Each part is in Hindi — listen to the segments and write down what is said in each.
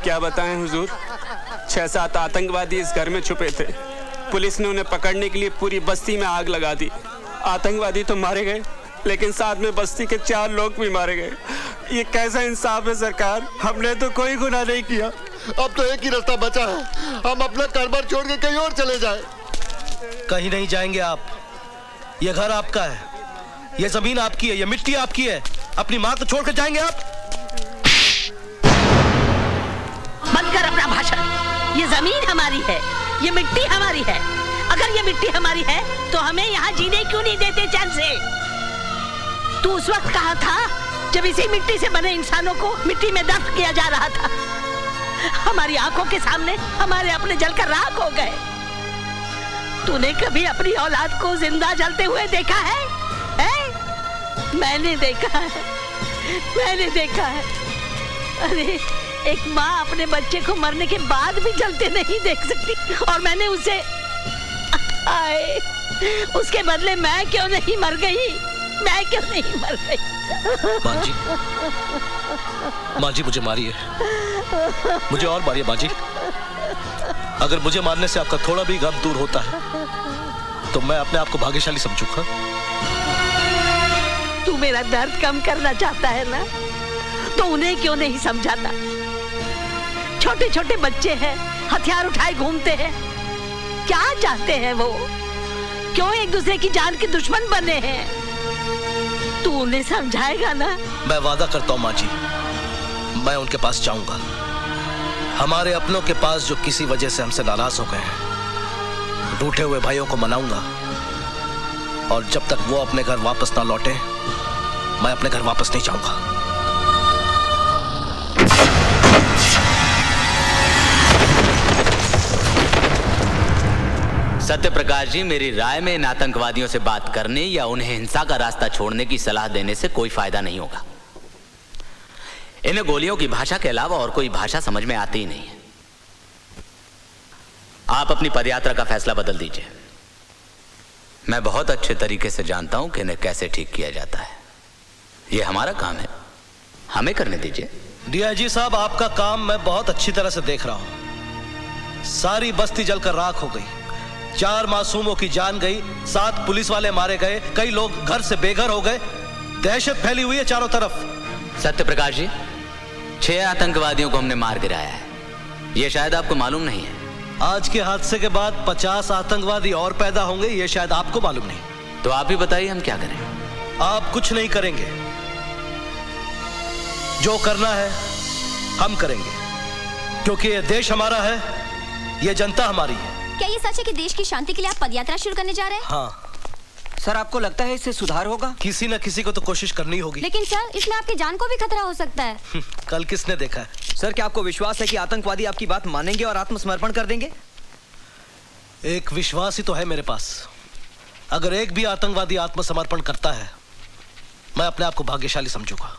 क्या बताएं हुजूर, 6-7 आतंकवादी इस घर में छुपे थे। पुलिस ने उन्हें पकड़ने के लिए पूरी बस्ती में आग लगा दी। आतंकवादी तो मारे गए, लेकिन साथ में बस्ती के 4 लोग भी मारे गए। ये कैसा इंसाफ है सरकार? हमने तो कोई गुनाह नहीं किया। अब तो एक ही रास्ता बचा है, हम अपना कारोबार छोड़ के कहीं और चले जाएं। कहीं नहीं जाएंगे आप। ये घर आपका है, ये जमीन आपकी है, ये मिट्टी आपकी है। अपनी माँ को छोड़कर जाएंगे आप? बंद कर अपना भाषण। ये जमीन हमारी है, ये मिट्टी हमारी है। अगर ये मिट्टी हमारी है तो हमें यहाँ जीने क्यों नहीं देते चैन से? तू उस वक्त कहाँ था जब इसी मिट्टी से बने इंसानों को मिट्टी में दफन किया जा रहा था? हमारी आंखों के सामने हमारे अपने जलकर राख हो गए। तूने कभी अपनी औलाद को जिंदा जलते हुए देखा है? मैंने देखा है, मैंने देखा है। अरे एक माँ अपने बच्चे को मरने के बाद भी जलते नहीं देख सकती, और मैंने उसे आए उसके बदले मैं क्यों नहीं मर गई? मैं क्यों नहीं मर गई? माँ जी मुझे मारिए, मुझे और मारिए माँ जी। अगर मुझे मारने से आपका थोड़ा भी गम दूर होता है तो मैं अपने आप को भाग्यशाली समझूंगा। तू मेरा दर्द कम करना चाहता है ना, तो उन्हें क्यों नहीं समझाता? छोटे छोटे बच्चे हैं, हथियार उठाए घूमते हैं। क्या चाहते हैं वो? क्यों एक दूसरे की जान के दुश्मन बने हैं? तू उन्हें समझाएगा ना? मैं वादा करता हूँ माँ जी, मैं उनके पास जाऊंगा। हमारे अपनों के पास जो किसी वजह से हमसे नाराज हो गए हैं, रूठे हुए भाइयों को मनाऊंगा। और जब तक वो अपने घर वापस ना लौटे, मैं अपने घर वापस नहीं जाऊंगा। सत्य प्रकाश जी, मेरी राय में इन आतंकवादियों से बात करने या उन्हें हिंसा का रास्ता छोड़ने की सलाह देने से कोई फायदा नहीं होगा। इन्हें गोलियों की भाषा के अलावा और कोई भाषा समझ में आती ही नहीं है। आप अपनी पदयात्रा का फैसला बदल दीजिए। मैं बहुत अच्छे तरीके से जानता हूं कि इन्हें कैसे ठीक किया जाता है। यह हमारा काम है, हमें करने दीजिए। डीआईजी साहब, आपका काम मैं बहुत अच्छी तरह से देख रहा हूं। सारी बस्ती जलकर राख हो गई, 4 मासूमों की जान गई, 7 पुलिस वाले मारे गए, कई लोग घर से बेघर हो गए। दहशत फैली हुई है चारों तरफ। सत्य प्रकाश जी, 6 आतंकवादियों को हमने मार गिराया है, यह शायद आपको मालूम नहीं है। आज के हादसे के बाद 50 आतंकवादी और पैदा होंगे, यह शायद आपको मालूम नहीं। तो आप ही बताइए हम क्या करें? आप कुछ नहीं करेंगे, जो करना है हम करेंगे, क्योंकि यह देश हमारा है, यह जनता हमारी है। क्या ये सच है कि देश की शांति के लिए आप पदयात्रा शुरू करने जा रहे हैं? हाँ सर, आपको लगता है इससे सुधार होगा? किसी न किसी को तो कोशिश करनी होगी। लेकिन सर, इसमें आपकी जान को भी खतरा हो सकता है। कल किसने देखा है? सर, क्या आपको विश्वास है कि आतंकवादी आपकी बात मानेंगे और आत्मसमर्पण कर देंगे? एक विश्वास ही तो है मेरे पास। अगर एक भी आतंकवादी आत्मसमर्पण करता है, मैं अपने आप को भाग्यशाली समझूंगा।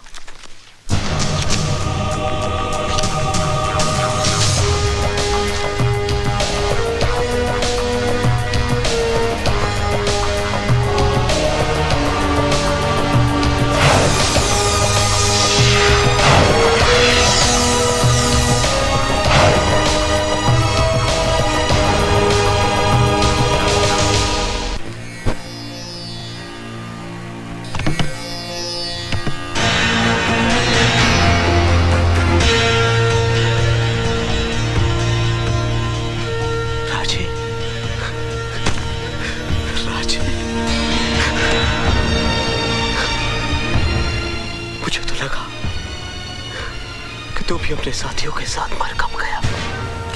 तू भी अपने साथियों के साथ मर कब गया?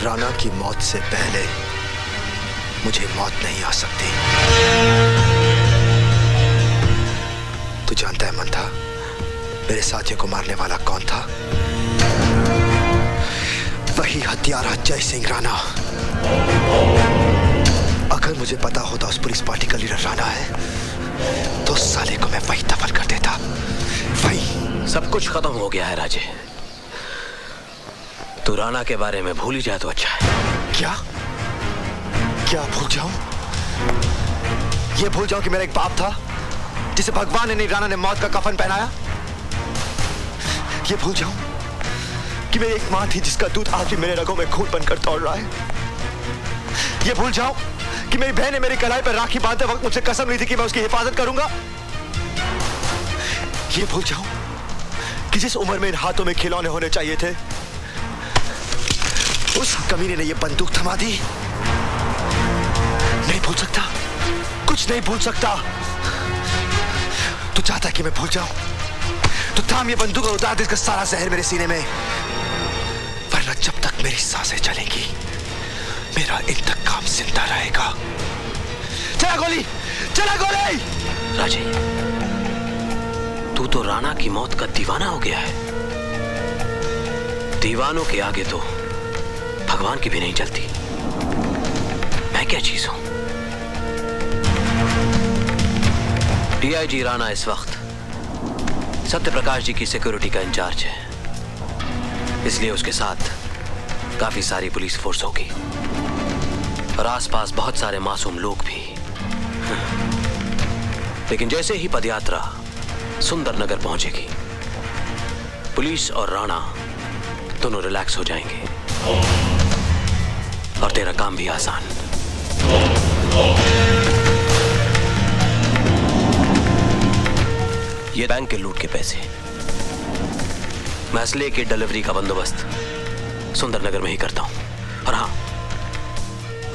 राणा की मौत से पहले मुझे मौत नहीं आ सकती। तू जानता है मंथा, मेरे साथियों को मारने वाला कौन था? वही हत्यारा जय सिंह राणा। अगर मुझे पता होता उस पुलिस पार्टी का लीडर राणा है, तो साले को मैं वही दफन कर देता। वही। सब कुछ खत्म हो गया है राजे, तू राणा के बारे में भूल ही जाए तो अच्छा है। क्या क्या भूल जाऊं? ये भूल जाऊं कि मेरा एक बाप था जिसे भगवान ने नहीं, राणा ने मौत का कफन पहनाया? ये भूल जाऊं कि मेरी एक माँ थी जिसका दूध आज भी मेरे रगों में खून बनकर दौड़ रहा है। ये भूल जाऊं कि मेरी बहन ने मेरी कलाई पर राखी बांधते वक्त मुझसे कसम ली थी कि मैं उसकी हिफाजत करूंगा। ये भूल जाऊं कि जिस उम्र में इन हाथों में खिलौने होने चाहिए थे, उस कमीने ने ये बंदूक थमा दी। नहीं भूल सकता, कुछ नहीं भूल सकता। तू चाहता है कि मैं भूल जाऊं तो थाम ये बंदूक और उतार दे इसका सारा जहर मेरे सीने में, वरना जब तक मेरी सांसें चलेंगी मेरा इंतकाम जिंदा रहेगा। चला गोली, चला गोली। राजे, तू तो राणा की मौत का दीवाना हो गया है। दीवानों के आगे तो भगवान की भी नहीं चलती। मैं क्या चीज हूं? डीआईजी राणा इस वक्त सत्य प्रकाश जी की सिक्योरिटी का इंचार्ज है, इसलिए उसके साथ काफी सारी पुलिस फोर्स होगी और आसपास बहुत सारे मासूम लोग भी। लेकिन जैसे ही पदयात्रा सुंदर नगर पहुंचेगी, पुलिस और राणा दोनों रिलैक्स हो जाएंगे और तेरा काम भी आसान। ये बैंक के लूट के पैसे, मैं असले की डिलीवरी का बंदोबस्त सुंदर नगर में ही करता हूं। और हाँ,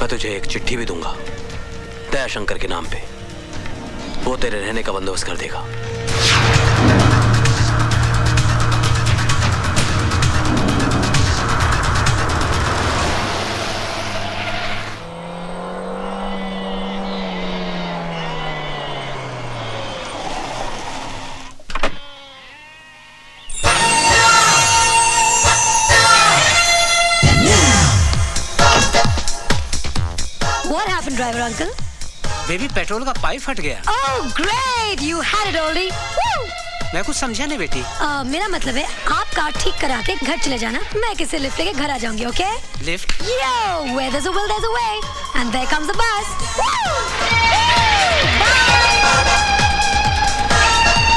मैं तुझे एक चिट्ठी भी दूंगा दयाशंकर के नाम पे, वो तेरे रहने का बंदोबस्त कर देगा। What happened, driver uncle? Baby, petrol का पाइप फट गया। Oh, great! You had it already. Woo! मैं कुछ समझा नहीं बेटी। मेरा मतलब है आप कार ठीक करा के घर चले जाना, मैं किसी लिफ्ट लेके घर आ जाऊंगी, okay? Lift? Yo, where there's a will, there's a way, and there comes the bus. Woo!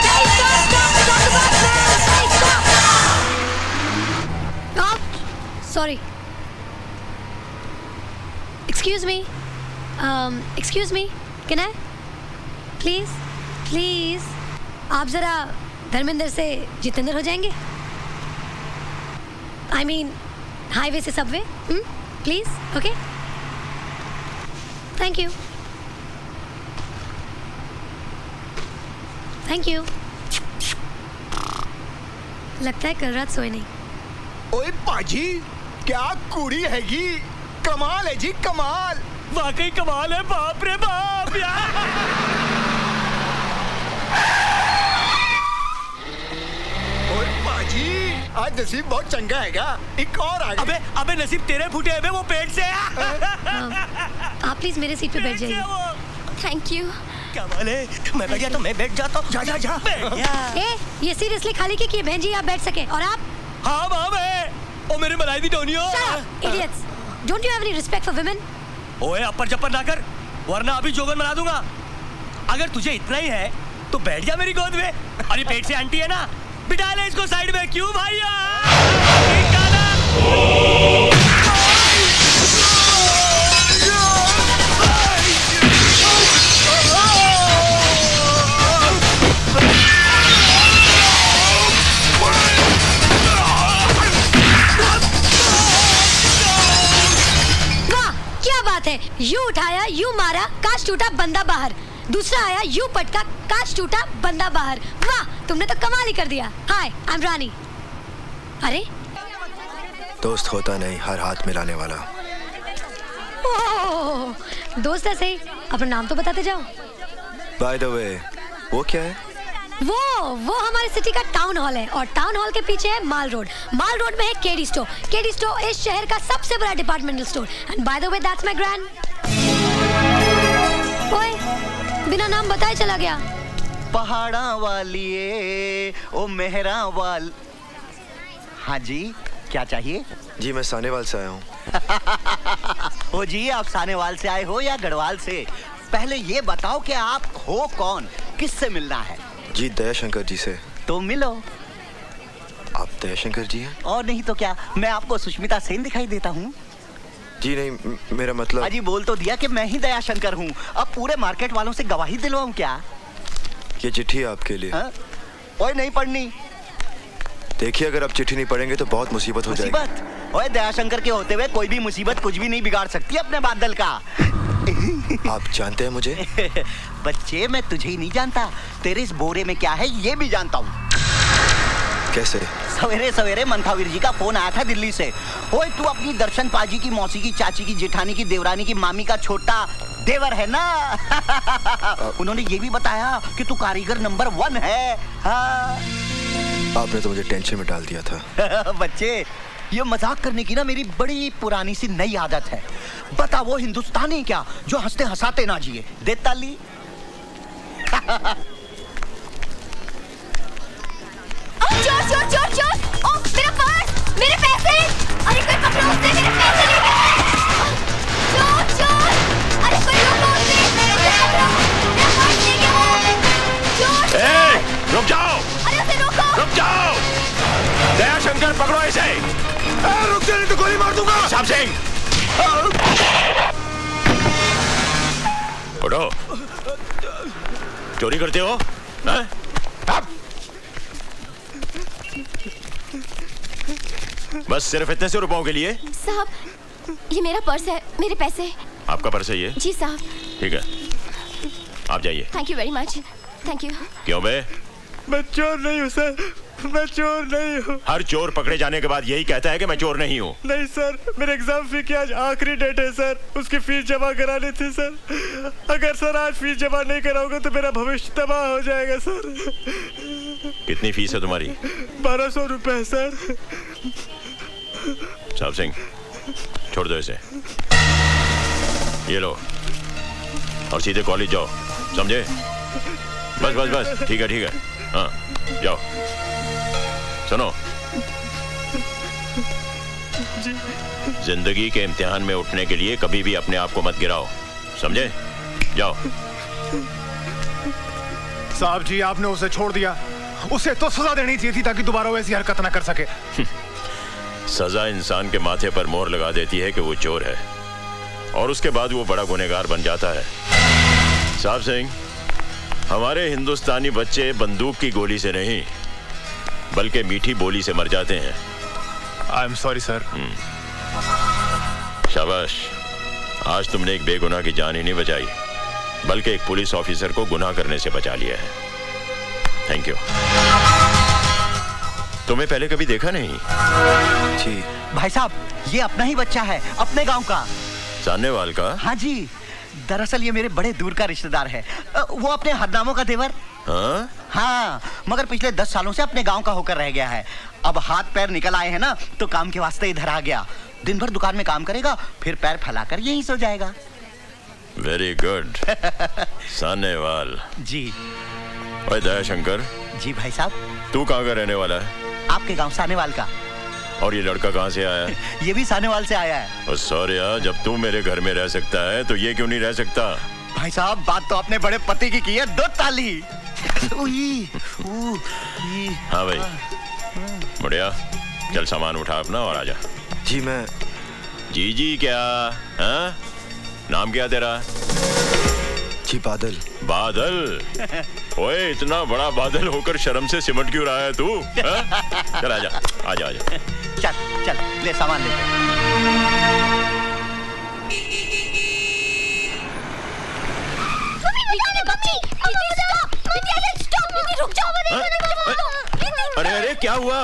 Hey, stop the bus, man! Hey, stop! Oh, sorry. Excuse me, can I? Please, आप जरा धर्मेंद्र से जितेंद्र हो जाएंगे? I mean, हाईवे से Subway, please, okay? Thank you. लगता है कल रात सोए नहीं। ओए पाजी, क्या कुड़ी हैगी, कमाल है जी, कमाल, वाकई कमाल है, बाप रे बाप यार। ओए पाजी, आज नसीब बहुत चंगा हैगा, एक और आ गया। अबे नसीब तेरे फूटे है, वो पेट से है। आप प्लीज मेरे सीट पे बैठ जाइए। Thank you. कमाल है, मैं बैठ गया तो मैं बैठ जाता हूँ। जा। ये सीट इसलिए खाली की बहन जी आप बैठ सके, और आप? हाँ माँ, मैं ओ मेरे मलाई दी Tonio. Idiots! Don't you have any respect for women? ओए अपर जपर ना कर, वरना अभी जोगन बना दूंगा। अगर तुझे इतना ही है तो बैठ जा मेरी गोद में। अरे पेट से आंटी है ना, बिठा ले इसको साइड में। क्यों भैया? यू उठाया, यू मारा, कांच टूटा, बंदा बाहर। दूसरा आया, यू पटका, कांच टूटा, बंदा बाहर। वाह, तुमने तो कमाल ही कर दिया। हाय, आई एम रानी। अरे दोस्त होता नहीं, हर हाथ मिलाने वाला। ओह, दोस्त है सही, अपना नाम तो बताते जाओ। बाय द वे, वो क्या है? वो हमारे सिटी का टाउन हॉल है, और टाउन हॉल के पीछे है माल रोड। माल रोड में है केडी स्टोर। केडी स्टोर इस शहर का सबसे बड़ा departmental store. And by the way, that's my grand. ओए, बिना नाम बताए चला गया। पहाड़ा वालिए, ओ मेहरा वाल। हाँ जी, क्या चाहिए? जी मैं सानेवाल से आया हूँ। ओ जी, आप सानेवाल से आए हो या गढ़वाल से? पहले ये बताओ कि आप हो कौन, किससे मिलना है? जी दयाशंकर जी से। तो मिलो। आप दयाशंकर जी हैं? और नहीं तो क्या, मैं आपको सुष्मिता सेन दिखाई देता हूँ? जी नहीं, मेरा मतलब। अजी बोल तो दिया कि मैं ही दयाशंकर हूँ। अब पूरे मार्केट वालों से गवाही दिलवाऊं क्या? ये चिट्ठी है आपके लिए। ओए नहीं पढ़नी। देखिए, अगर आप चिट्ठी नहीं पढ़ेंगे तो बहुत मुसीबत हो जाएगी। मुसीबत? ओए दयाशंकर के होते हुए कोई भी मुसीबत कुछ भी नहीं बिगाड़ सकती अपने बादल का। आप जानते हैं मुझे? बच्चे, मैं तुझे ही नहीं जानता, तेरे इस बोरे में क्या है ये भी जानता हूँ। कैसे? सवेरे सवेरे मंथावीर जी का फोन आया था दिल्ली से। ओए तू अपनी दर्शन पाजी की मौसी की चाची की जेठानी की देवरानी की मामी का छोटा देवर है ना? उन्होंने ये भी बताया कि तू कारीगर नंबर 1 है। हाँ। आपने तो मुझे टेंशन में डाल दिया था। बच्चे, ये मजाक करने की ना मेरी बड़ी पुरानी सी नई आदत है। बता वो हिंदुस्तानी क्या जो हंसते हंसाते ना जिए। दे ताली। चोर चोर चोर चोर! ओह मेरा पर्स, मेरे पैसे! अरे कोई पकड़ो उसे, मेरे पैसे ले गए! चोर चोर! अरे कोई रोको उसे, उसे पकड़ो! मेरा पर्स ले गया वो! चोर चोर! रुक जाओ! अरे उसे रोको! रुक जाओ! दयाशंकर पकड़ो इसे! रुक जा नहीं तो गोली मार दूंगा! साहब सिंह! उठो! चोरी करते हो? बस सिर्फ इतने से रुपयों के लिए? साहब, ये मेरा पर्स है, मेरे पैसे। आपका पर्स है ये? जी साहब। ठीक है, आप जाइए। Thank you very much. Thank you. क्यों बे? मैं चोर नहीं हूँ सर, मैं चोर नहीं हूँ। हर चोर पकड़े जाने के बाद यही कहता है कि मैं चोर नहीं हूँ। नहीं सर, मेरे एग्जाम फी की आज आखिरी डेट है सर, उसकी फीस जमा करानी थी सर। अगर सर आज फीस जमा नहीं कराओगे तो मेरा भविष्य तबाह हो जाएगा सर। कितनी फीस है तुम्हारी? 1200 रुपए सर। साहब सिंह, छोड़ दो इसे। ये लो और सीधे कॉलेज जाओ, समझे? बस बस बस, ठीक है ठीक है। हाँ जाओ। सुनो, जिंदगी के इम्तिहान में उठने के लिए कभी भी अपने आप को मत गिराओ, समझे? जाओ। साहब जी, आपने उसे छोड़ दिया। उसे तो सजा देनी चाहिए थी ताकि दोबारा वैसी हरकत ना कर सके। सजा इंसान के माथे पर मोहर लगा देती है कि वो चोर है, और उसके बाद वो बड़ा गुनहगार बन जाता है। साहब सिंह, हमारे हिंदुस्तानी बच्चे बंदूक की गोली से नहीं बल्कि मीठी बोली से मर जाते हैं। I am sorry sir. शाबाश, आज तुमने एक बेगुनाह की जान ही नहीं बचाई बल्कि एक पुलिस ऑफिसर को गुनाह करने से बचा लिया है। Thank you. तुम्हें पहले कभी देखा नहीं? जी भाई साहब, ये अपना ही बच्चा है, अपने गांव का। सानेवाल का? हाँ जी, दरअसल ये मेरे बड़े दूर का रिश्तेदार है। वो अपने हरनामों का देवर। हाँ? हाँ, मगर पिछले 10 सालों से अपने गांव का होकर रह गया है। अब हाथ पैर निकल आए हैं ना, तो काम के वास्ते इधर आ गया। दिन भर दुकान में काम करेगा, फिर पैर फैलाकर यहीं सो जाएगा। Very good. सानेवाल जी। ओए दयाशंकर। जी भाई साहब। तू कहाँ का रहने वाला है? आपके गांव सानेवाल का। और ये लड़का कहाँ से आया? ये भी सानेवाल से आया है। सॉरी, जब तू मेरे घर में रह सकता है तो ये क्यों नहीं रह सकता? भाई साहब, बात तो आपने बड़े पति की है। 2 ताली। हाँ भाई, बढ़िया। चल सामान उठा अपना और आजा। जी मैं। जी क्या? हाँ? नाम क्या तेरा? जी बादल। बादल? ओए, इतना बड़ा बादल होकर शर्म से सिमट क्यों रहा है तू? चल आजा आजा आजा। चल चल, ले सामान ले। अरे अरे क्या हुआ?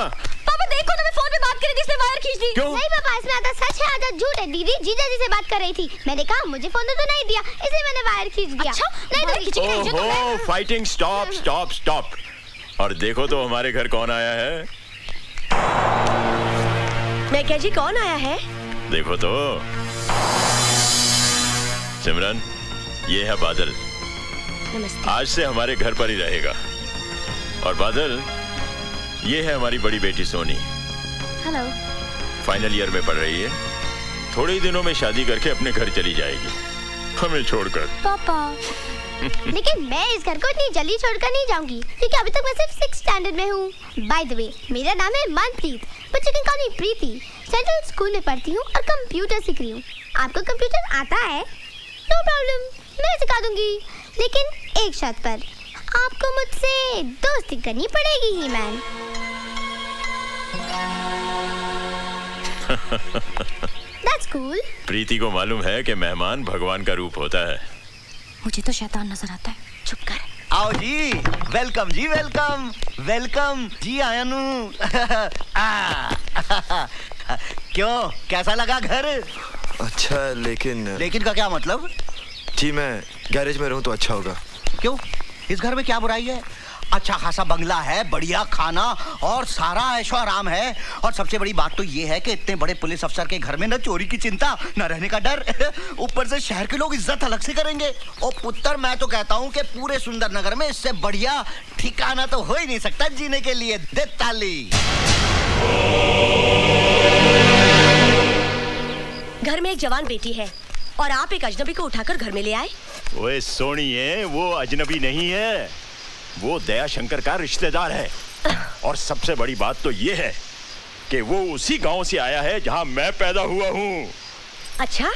पापा देखो ना, मैं फोन पे बात कर रही थी, इसने वायर खींच दी। क्यों? नहीं पापा, इसमें आधा सच है आधा झूठ है। दीदी जीजा जी से बात कर रही थी, मैंने कहा मुझे फोन तो नहीं दिया, इसलिए मैंने वायर खींच दिया। अच्छा? नहीं तो ओहो, फाइटिंग स्टॉप स्टॉप स्टॉप। और देखो तो हमारे घर कौन आया है। मैं क्या जी, कौन आया है? देखो तो। सिमरन, ये है बादल। नमस्ते। आज से हमारे घर पर ही रहेगा। और बादल, ये है हमारी बड़ी बेटी सोनी। हेलो। फाइनल ईयर में पढ़ रही है। थोड़े ही दिनों में शादी करके अपने घर चली जाएगी। हमें छोड़कर। पापा लेकिन मैं इस घर को इतनी जल्दी छोड़कर नहीं जाऊंगी क्योंकि अभी तक मैं सिर्फ 6th स्टैंडर्ड में हूँ। बाय द वे मेरा नाम है Manpreet, but you can call me Preeti. Central school में पढ़ती हूँ और कंप्यूटर सीख रही हूँ। आपको कंप्यूटर आता है? नो प्रॉब्लम, मैं सिखा दूंगी, लेकिन एक शर्त पर। आपको मुझसे दोस्ती करनी पड़ेगी ही मैन। That's cool. प्रीति को मालूम है कि मेहमान भगवान का रूप होता है। मुझे तो शैतान नजर आता है। चुप कर। आओ जी, वेलकम जी, वेलकम वेलकम जी आयानू। क्यों, कैसा लगा घर? अच्छा है, लेकिन का क्या मतलब? जी मैं गैरेज में रहूं तो अच्छा होगा। क्यों, इस घर में क्या बुराई है? अच्छा खासा बंगला है, बढ़िया खाना और सारा ऐशो आराम है। और सबसे बड़ी बात तो ये है कि इतने बड़े पुलिस अफसर के घर में न चोरी की चिंता, न रहने का डर। ऊपर से शहर के लोग इज्जत अलग से करेंगे। ओ पुत्र, मैं तो कहता हूँ कि पूरे सुंदर नगर में इससे बढ़िया ठिकाना तो हो ही नहीं सकता जीने के लिए। दे ताली। घर में एक जवान बेटी है और आप एक अजनबी को उठाकर घर में ले आए। ओए सोनिए, वो अजनबी नहीं है, वो दया शंकर का रिश्तेदार है। और सबसे बड़ी बात तो ये है कि वो उसी गांव से आया है जहां मैं पैदा हुआ हूँ। अच्छा,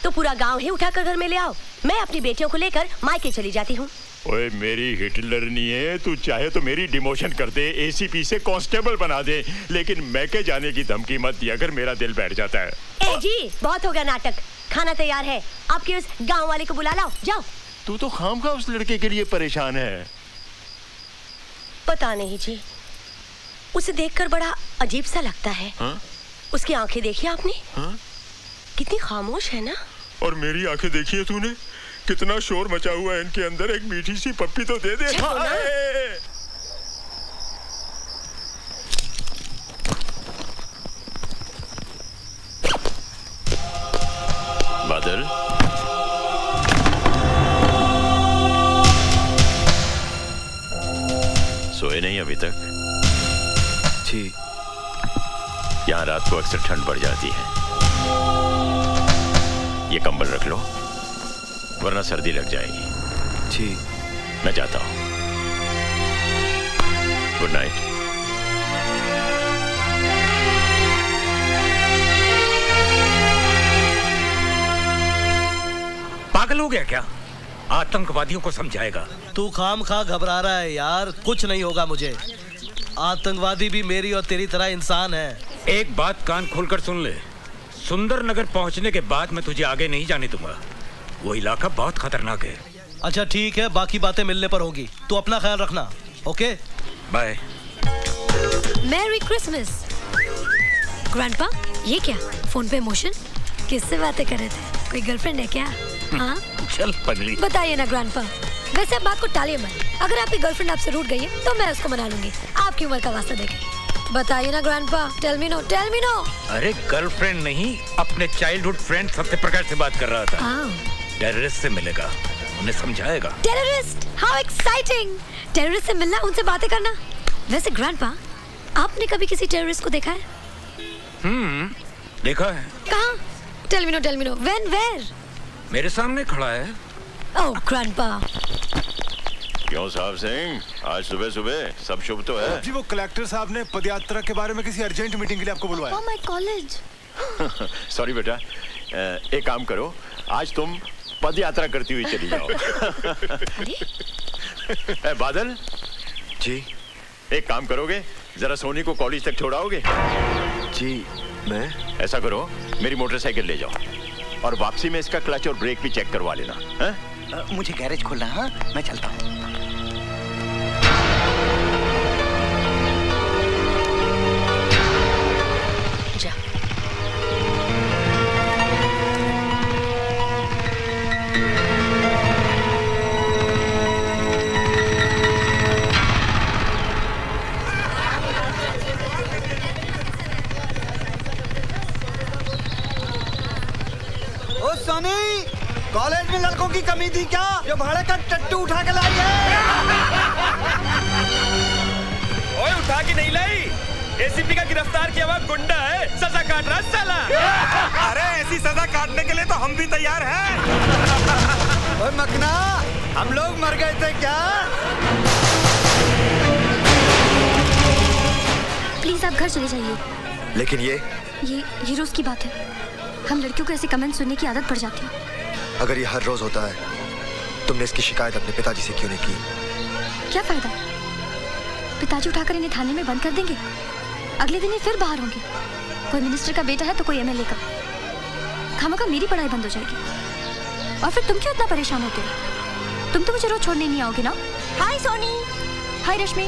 तो पूरा गांव ही उठाकर घर में ले आओ। मैं अपनी बेटियों को लेकर मायके चली जाती हूँ। ओए मेरी हिटलर नहीं है, तू चाहे तो मेरी डिमोशन कर दे, एसीपी से कांस्टेबल बना दे, लेकिन मैके जाने की धमकी मत दिया अगर मेरा दिल बैठ जाता है। ए जी, बहुत हो गया नाटक। खाना तैयार है, आपके उस गांव वाले को बुला लाओ, जाओ। तू तो खामखा उस लड़के के लिए परेशान है। पता नहीं जी, उसे देखकर बड़ा अजीब सा लगता है। हा? उसकी आंखें देखी आपने? हा? कितनी खामोश है ना। और मेरी आंखें देखी है तूने? कितना शोर मचा हुआ है इनके अंदर। एक मीठी सी पप्पी तो दे दे। बादल, सोए नहीं अभी तक? जी। यहाँ रात को अक्सर ठंड बढ़ जाती है। ये कंबल रख लो वरना सर्दी लग जाएगी। जी। मैं जाता हूँ। Good night. पागल हो गया क्या? आतंकवादियों को समझाएगा। तू खामखा घबरा रहा है यार, कुछ नहीं होगा मुझे। आतंकवादी भी मेरी और तेरी तरह इंसान है। एक बात कान खोलकर सुन ले, सुंदर नगर पहुंचने के बाद मैं तुझे आगे नहीं जाने दूंगा। वो इलाका बहुत खतरनाक है। अच्छा ठीक है, बाकी बातें मिलने पर होगी। तू अपना ख्याल रखना। Okay bye. Merry Christmas. Grandpa, ये क्या फोन पे इमोशन? किससे बातें कर रहे थे? कोई गर्लफ्रेंड है क्या? हाँ चल पगली, बताइए ना ग्रैंडपा। वैसे अब बात को टालिए मत। अगर आपकी गर्लफ्रेंड आपसे रूठ गई है तो मैं उसको मना लूंगी, आपकी उम्र का वास्ता देके। बताइए ना grandpa, tell me no, tell me no. अरे गर्लफ्रेंड नहीं, अपने चाइल्डहुड फ्रेंड सत्यप्रकाश से बात कर रहा था। टेररिस्ट से मिलेगा, उन्हें समझाएगा। टेररिस्ट? How exciting! टेररिस्ट से मिलना, उनसे बातें करना। वैसे ग्रैंडपा, आपने कभी किसी टेररिस्ट को देखा है? देखा है। कहाँ? Tell me no, tell me no. When, where? मेरे सामने खड़ा है। Oh grandpa. क्यों साहब सिंह, आज सुबह सुबह सब शुभ तो है? जी वो कलेक्टर साहब ने पदयात्रा के बारे में किसी अर्जेंट मीटिंग के लिए आपको बुलवाया। My college. सॉरी बेटा, एक काम करो, आज तुम पद यात्रा करती हुई चली जाओ। बादल जी। एक काम करोगे, जरा सोनी को कॉलेज तक छोड़ाओगे? जी मैं। ऐसा करो, मेरी मोटरसाइकिल ले जाओ और वापसी में इसका क्लच और ब्रेक भी चेक करवा लेना। मुझे गैरेज खोलना है, मैं चलता हूँ। कॉलेज में लड़कों की कमी थी क्या जो भाड़े का टट्टू उठा के लाई है? ओए उठा के नहीं लाई, एसीपी का गिरफ्तार किया हुआ गुंडा है, सजा काट रहा साला। अरे की सजा काटने के लिए तो हम भी तैयार हैं। ओए मकना, हम लोग मर गए थे क्या? प्लीज आप घर चले जाइए। लेकिन ये रोज की बात है। हम लड़कियों को ऐसे कमेंट सुनने की आदत पड़ जाती है। अगर ये हर रोज होता है, तुमने इसकी शिकायत अपने पिताजी से क्यों नहीं की? क्या फायदा? पिताजी उठाकर इन्हें थाने में बंद कर देंगे, अगले दिन ये फिर बाहर होंगे। कोई मिनिस्टर का बेटा है तो कोई एमएलए का। खामखा मेरी पढ़ाई बंद हो जाएगी। और फिर तुम क्यों इतना परेशान होते हो? तुम तो मुझे रोज छोड़ने नहीं आओगे ना? हाय सोनी, हाय रश्मि।